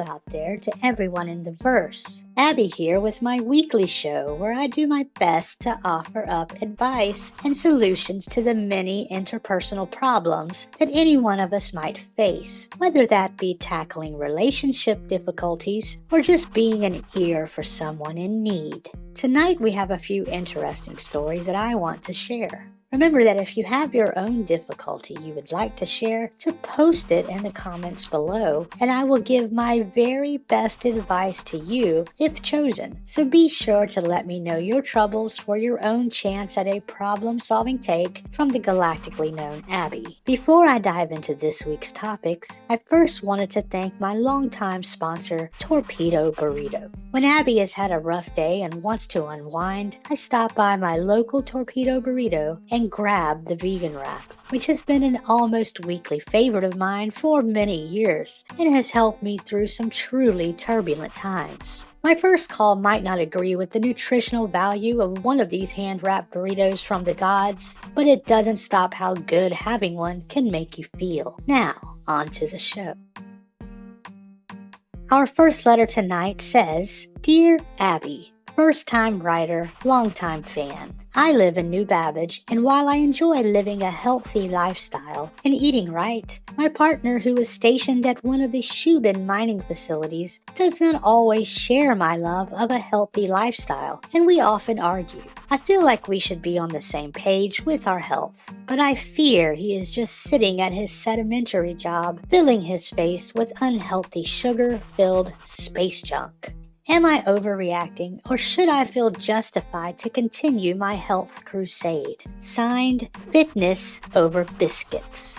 out there to everyone in the verse. Abby here with my weekly show where I do my best to offer up advice and solutions to the many interpersonal problems that any one of us might face, whether that be tackling relationship difficulties or just being an ear for someone in need. Tonight we have a few interesting stories that I want to share. Remember that if you have your own difficulty you would like to share, to post it in the comments below, and I will give my very best advice to you if chosen. So be sure to let me know your troubles for your own chance at a problem-solving take from the galactically known Abby. Before I dive into this week's topics, I first wanted to thank my longtime sponsor, Torpedo Burrito. When Abby has had a rough day and wants to unwind, I stop by my local Torpedo Burrito and grab the vegan wrap, which has been an almost weekly favorite of mine for many years and has helped me through some truly turbulent times. My first call might not agree with the nutritional value of one of these hand-wrapped burritos from the gods, but it doesn't stop how good having one can make you feel. Now, on to the show. Our first letter tonight says, Dear Abby, first-time writer, long-time fan. I live in New Babbage, and while I enjoy living a healthy lifestyle and eating right, my partner, who is stationed at one of the Shubin mining facilities, does not always share my love of a healthy lifestyle, and we often argue. I feel like we should be on the same page with our health, but I fear he is just sitting at his sedimentary job, filling his face with unhealthy sugar-filled space junk. Am I overreacting, or should I feel justified to continue my health crusade? Signed, Fitness Over Biscuits.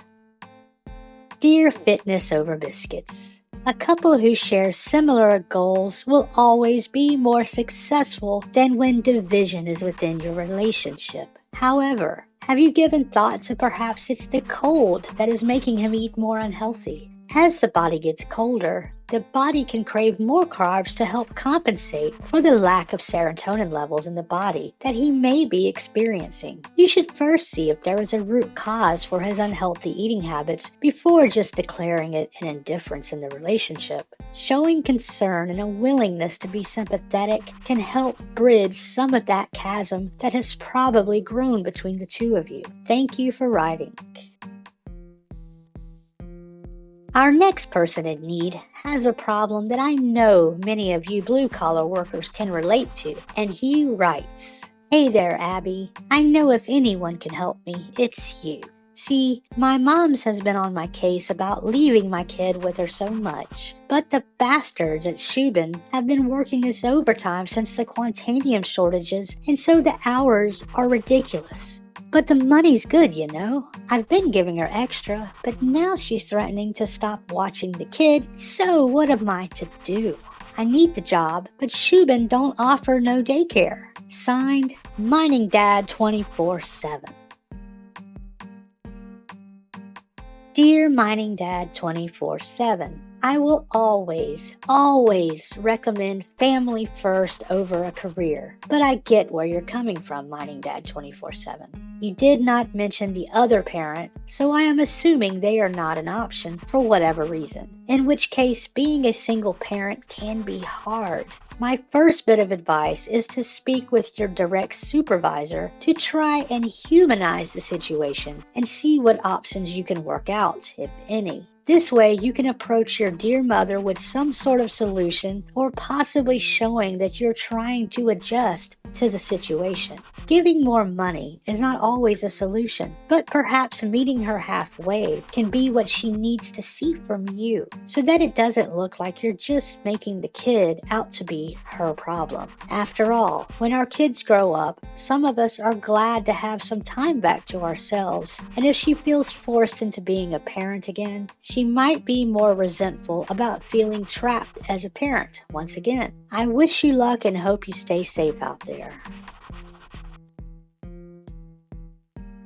Dear Fitness Over Biscuits, a couple who share similar goals will always be more successful than when division is within your relationship. However, have you given thought to perhaps it's the cold that is making him eat more unhealthy? As the body gets colder, the body can crave more carbs to help compensate for the lack of serotonin levels in the body that he may be experiencing. You should first see if there is a root cause for his unhealthy eating habits before just declaring it an indifference in the relationship. Showing concern and a willingness to be sympathetic can help bridge some of that chasm that has probably grown between the two of you. Thank you for writing. Our next person in need has a problem that I know many of you blue-collar workers can relate to, and he writes, Hey there, Abby. I know if anyone can help me, it's you. See, my mom's has been on my case about leaving my kid with her so much, but the bastards at Shubin have been working us overtime since the quantanium shortages, and so the hours are ridiculous. But the money's good, you know. I've been giving her extra, but now she's threatening to stop watching the kid, so what am I to do? I need the job, but Shubin don't offer no daycare. Signed, Mining Dad 24/7. Dear Mining Dad 24/7, I will always recommend family first over a career, but I get where you're coming from, Mining Dad 24/7. You did not mention the other parent, so I am assuming they are not an option for whatever reason, in which case being a single parent can be hard. My first bit of advice is to speak with your direct supervisor to try and humanize the situation and see what options you can work out, if any. This way, you can approach your dear mother with some sort of solution or possibly showing that you're trying to adjust to the situation. Giving more money is not always a solution, but perhaps meeting her halfway can be what she needs to see from you so that it doesn't look like you're just making the kid out to be her problem. After all, when our kids grow up, some of us are glad to have some time back to ourselves, and if she feels forced into being a parent again, she might be more resentful about feeling trapped as a parent once again. I wish you luck and hope you stay safe out there.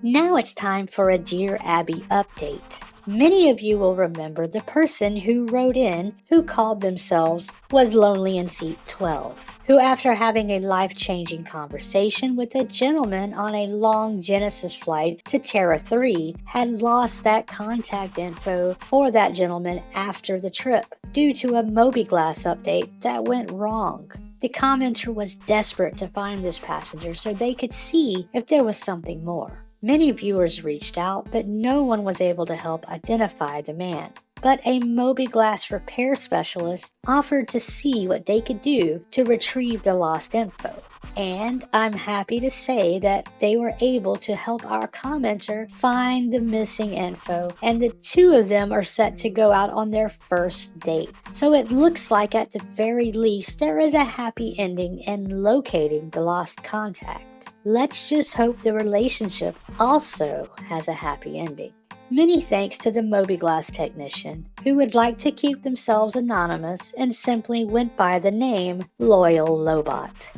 Now it's time for a Dear Abby update. Many of you will remember the person who wrote in who called themselves Was Lonely in Seat 12. who, after having a life-changing conversation with a gentleman on a long Genesis flight to Terra 3, had lost that contact info for that gentleman after the trip due to a Moby-Glass update that went wrong. The commenter was desperate to find this passenger so they could see if there was something more. Many viewers reached out, but no one was able to help identify the man. But a Moby-Glass repair specialist offered to see what they could do to retrieve the lost info. And I'm happy to say that they were able to help our commenter find the missing info, and the two of them are set to go out on their first date. So it looks like at the very least there is a happy ending in locating the lost contact. Let's just hope the relationship also has a happy ending. Many thanks to the Moby-Glass technician, who would like to keep themselves anonymous and simply went by the name Loyal Lobot.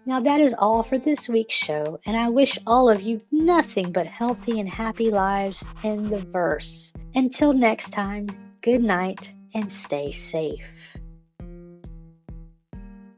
Now that is all for this week's show, and I wish all of you nothing but healthy and happy lives in the verse. Until next time, good night and stay safe.